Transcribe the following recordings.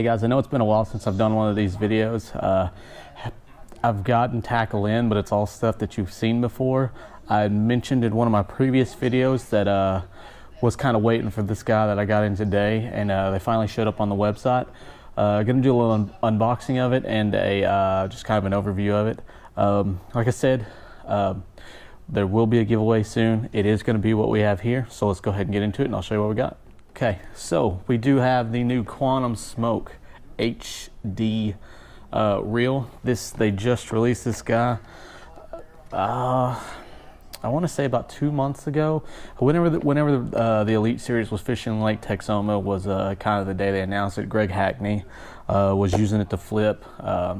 Hey guys, I know it's been a while since I've done one of these videos. I've gotten tackle in, but it's all stuff that you've seen before. I mentioned in one of my previous videos that was kind of waiting for this guy that I got in today, and they finally showed up on the website. Gonna do a little unboxing of it and a just kind of an overview of it. Like I said, there will be a giveaway soon. It is going to be what we have here, so let's go ahead and get into it and I'll show you what we got. Okay, so we do have the new Quantum Smoke HD reel. They just released this guy. I want to say about 2 months ago. Whenever the Elite Series was fishing Lake Texoma was kind of the day they announced it. Greg Hackney was using it to flip. I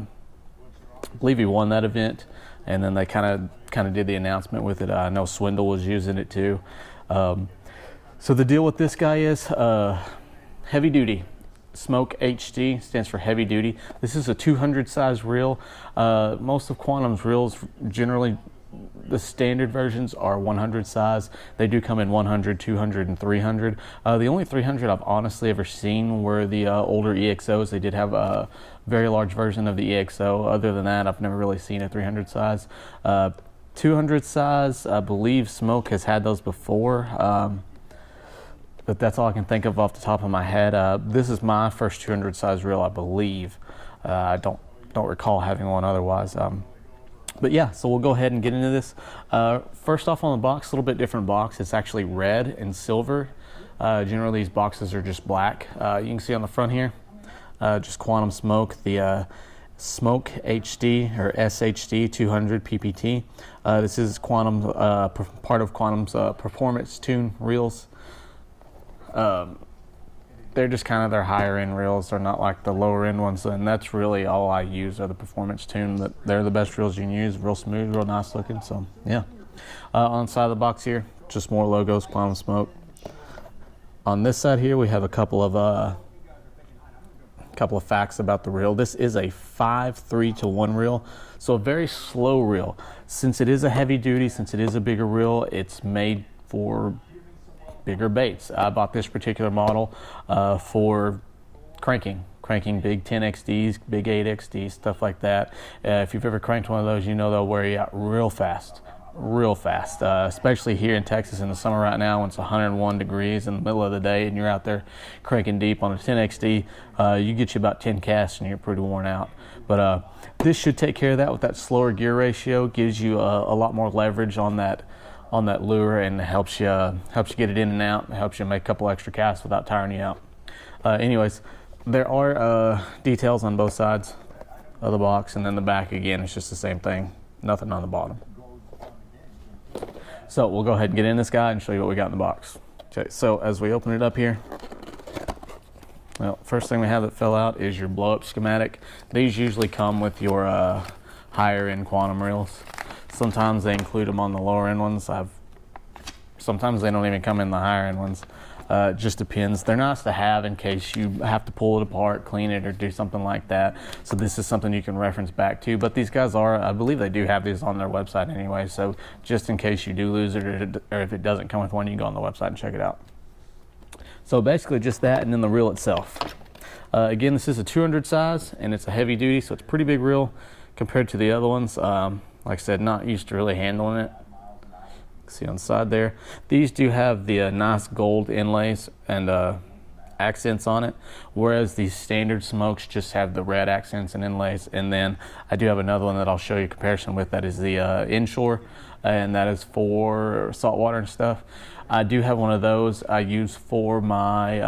believe he won that event, and then they kind of did the announcement with it. I know Swindle was using it too. So the deal with this guy is heavy duty. Smoke HD stands for heavy duty. This is a 200 size reel. Most of Quantum's reels, generally the standard versions, are 100 size. They do come in 100, 200, and 300. The only 300 I've honestly ever seen were the older EXOs. They did have a very large version of the EXO. Other than that, I've never really seen a 300 size. 200 size, I believe Smoke has had those before. But that's all I can think of off the top of my head. This is my first 200 size reel, I believe. I don't recall having one otherwise. But yeah, so we'll go ahead and get into this. First off, on the box, a little bit different box. It's actually red and silver. Generally, these boxes are just black. You can see on the front here, just Quantum Smoke, the Smoke HD or SHD 200 PPT. This is Quantum, part of Quantum's performance tune reels. They're just kind of their higher end reels. They're not like the lower end ones, and that's really all I use are the performance tune. They're the best reels you can use. Real smooth, real nice looking. So yeah. On the side of the box here, just more logos, Quantum Smoke. On this side here, we have a couple of facts about the reel. This is a 5:3-to-1 reel, so a very slow reel. Since it is a heavy duty, since it is a bigger reel, it's made for bigger baits. I bought this particular model for cranking big 10 XDs, big 8 XDs, stuff like that. If you've ever cranked one of those, you know they'll wear you out real fast, especially here in Texas in the summer right now when it's 101 degrees in the middle of the day and you're out there cranking deep on a 10 XD. You get you about 10 casts and you're pretty worn out. But this should take care of that with that slower gear ratio. Gives you a lot more leverage on that lure, and helps you get it in and out, and helps you make a couple extra casts without tiring you out. Anyways, there are details on both sides of the box, and then the back again, it's just the same thing, nothing on the bottom. So we'll go ahead and get in this guy and show you what we got in the box. Okay, so as we open it up here, well, first thing we have that fell out is your blow up schematic. These usually come with your higher end Quantum reels. Sometimes they include them on the lower end ones. Sometimes they don't even come in the higher end ones. It just depends. They're nice to have in case you have to pull it apart, clean it, or do something like that. So this is something you can reference back to. But these guys I believe they do have these on their website anyway. So just in case you do lose it, or if it doesn't come with one, you can go on the website and check it out. So basically just that, and then the reel itself. Again, this is a 200 size, and it's a heavy duty, so it's a pretty big reel compared to the other ones. Like I said, not used to really handling it. See on the side there, these do have the nice gold inlays and accents on it, whereas the standard Smokes just have the red accents and inlays. And then I do have another one that I'll show you a comparison with. That is the inshore, and that is for saltwater and stuff. I do have one of those I use for my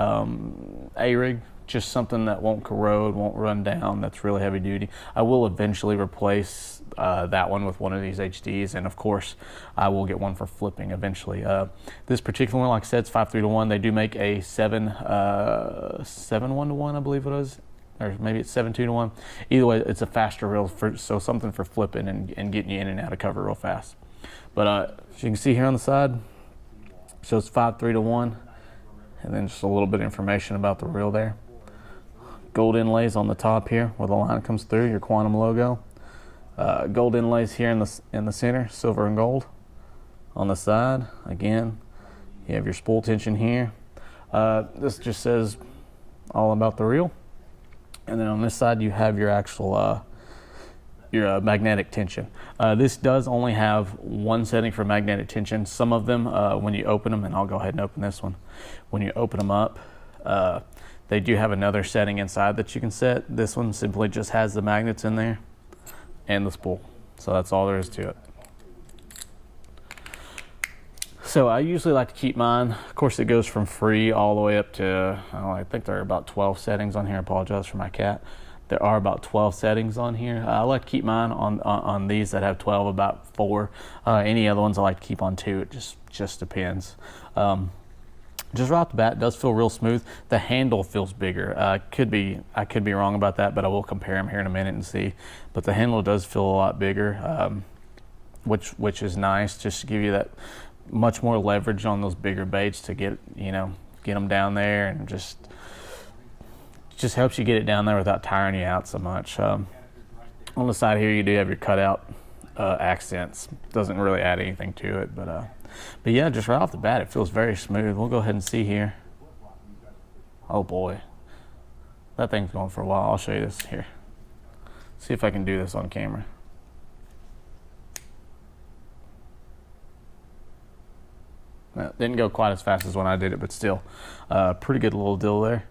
A-rig. Just something that won't corrode, won't run down, that's really heavy duty. I will eventually replace that one with one of these HDs, and of course I will get one for flipping eventually. This particular one, like I said, it's 5:3-to-1. They do make a 7:1-to-1, I believe it is, or maybe it's 7:2-to-1. Either way, it's a faster reel, so something for flipping and getting you in and out of cover real fast. But as you can see here on the side, it shows 5:3-to-1, and then just a little bit of information about the reel there. Gold inlays on the top here where the line comes through, your Quantum logo. Gold inlays here in the center, silver and gold. On the side, again, you have your spool tension here. This just says all about the reel. And then on this side, you have your actual your magnetic tension. This does only have one setting for magnetic tension. Some of them, when you open them, and I'll go ahead and open this one, when you open them up, they do have another setting inside that you can set. This one simply just has the magnets in there and the spool. So that's all there is to it. So I usually like to keep mine, of course it goes from free all the way up to, I think there are about 12 settings on here. I apologize for my cat. There are about 12 settings on here. I like to keep mine on these that have 12 about 4. Any other ones I like to keep on 2. It just depends. Just right off the bat, it does feel real smooth. The handle feels bigger. I could be wrong about that, but I will compare them here in a minute and see. But the handle does feel a lot bigger, which is nice, just to give you that much more leverage on those bigger baits to get them down there, and just helps you get it down there without tiring you out so much. On the side here, you do have your cutout accents. Doesn't really add anything to it, but yeah, just right off the bat, it feels very smooth. We'll go ahead and see here. Oh boy, that thing's going for a while. I'll show you this here. See if I can do this on camera. Didn't go quite as fast as when I did it, but still, pretty good little deal there.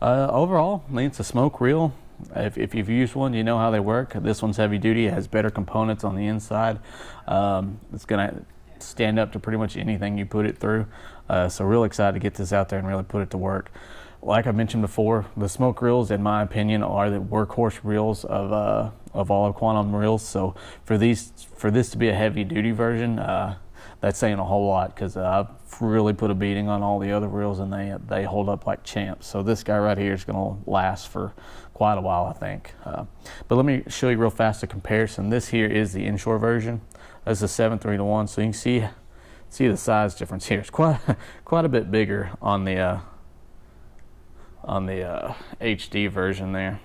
Overall, I mean, it's a smoke reel. If you've used one, you know how they work. This one's heavy duty. It has better components on the inside. It's gonna stand up to pretty much anything you put it through. So real excited to get this out there and really put it to work. Like I mentioned before, the smoke reels, in my opinion, are the workhorse reels of all of Quantum reels. So for this to be a heavy duty version, that's saying a whole lot, because I've really put a beating on all the other reels, and they hold up like champs. So this guy right here is going to last for quite a while, I think. But let me show you real fast a comparison. This here is the inshore version. This is a 7.3-to-1, so you can see the size difference here. It's quite a bit bigger on the HD version there.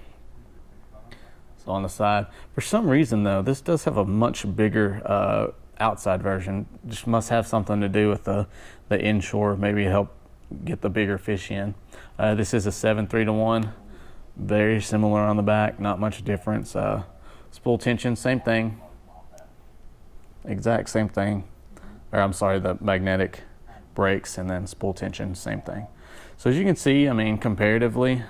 So on the side, for some reason though, this does have a much bigger outside version. Just must have something to do with the inshore, maybe help get the bigger fish in. This is a 7.3-to-1, very similar on the back, not much difference. Spool tension, same thing, exact same thing, or I'm sorry, the magnetic brakes, and then spool tension, same thing. So as you can see, I mean, comparatively,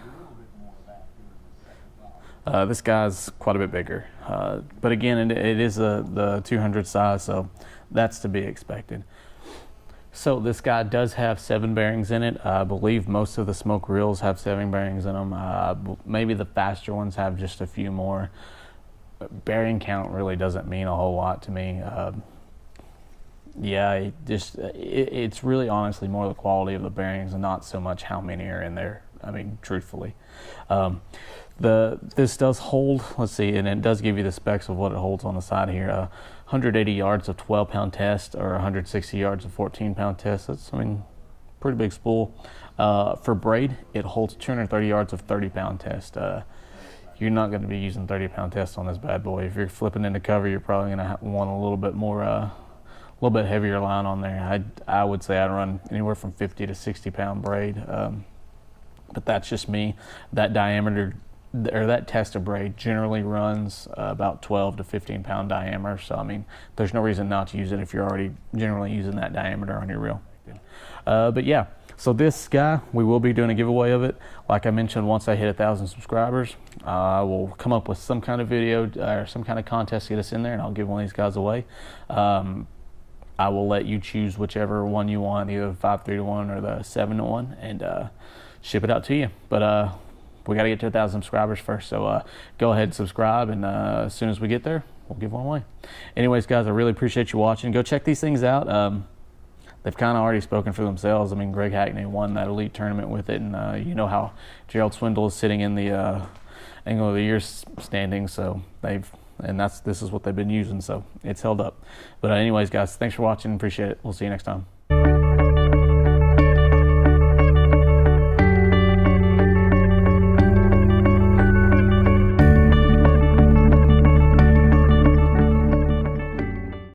this guy's quite a bit bigger, but again, it is the 200 size, so that's to be expected. So this guy does have 7 bearings in it. I believe most of the smoke reels have 7 bearings in them. Maybe the faster ones have just a few more. Bearing count really doesn't mean a whole lot to me. Yeah, it's really honestly more the quality of the bearings and not so much how many are in there. I mean, truthfully. This does hold, let's see, and it does give you the specs of what it holds on the side here. 180 yards of 12-pound test, or 160 yards of 14-pound test. That's, I mean, pretty big spool. For braid, it holds 230 yards of 30-pound test. You're not going to be using 30-pound test on this bad boy. If you're flipping into cover, you're probably going to want a little bit more, a little bit heavier line on there. I would say I'd run anywhere from 50 to 60-pound braid. But that's just me. That diameter, or that test of braid, generally runs about 12 to 15-pound diameter. So I mean, there's no reason not to use it if you're already generally using that diameter on your reel. But yeah, so this guy, we will be doing a giveaway of it. Like I mentioned, once I hit 1,000 subscribers, I will come up with some kind of video or some kind of contest to get us in there, and I'll give one of these guys away. I will let you choose whichever one you want, either the 5.3-to-1 or the 7-to-1, and ship it out to you. But we got to get to 1,000 subscribers first, so go ahead and subscribe, and as soon as we get there, we'll give one away. Anyways, guys, I really appreciate you watching. Go check these things out. They've kind of already spoken for themselves. I mean, Greg Hackney won that elite tournament with it, and you know how Gerald Swindle is sitting in the Angler of the Year standings, so this is what they've been using, so it's held up. But anyways, guys, thanks for watching. Appreciate it. We'll see you next time.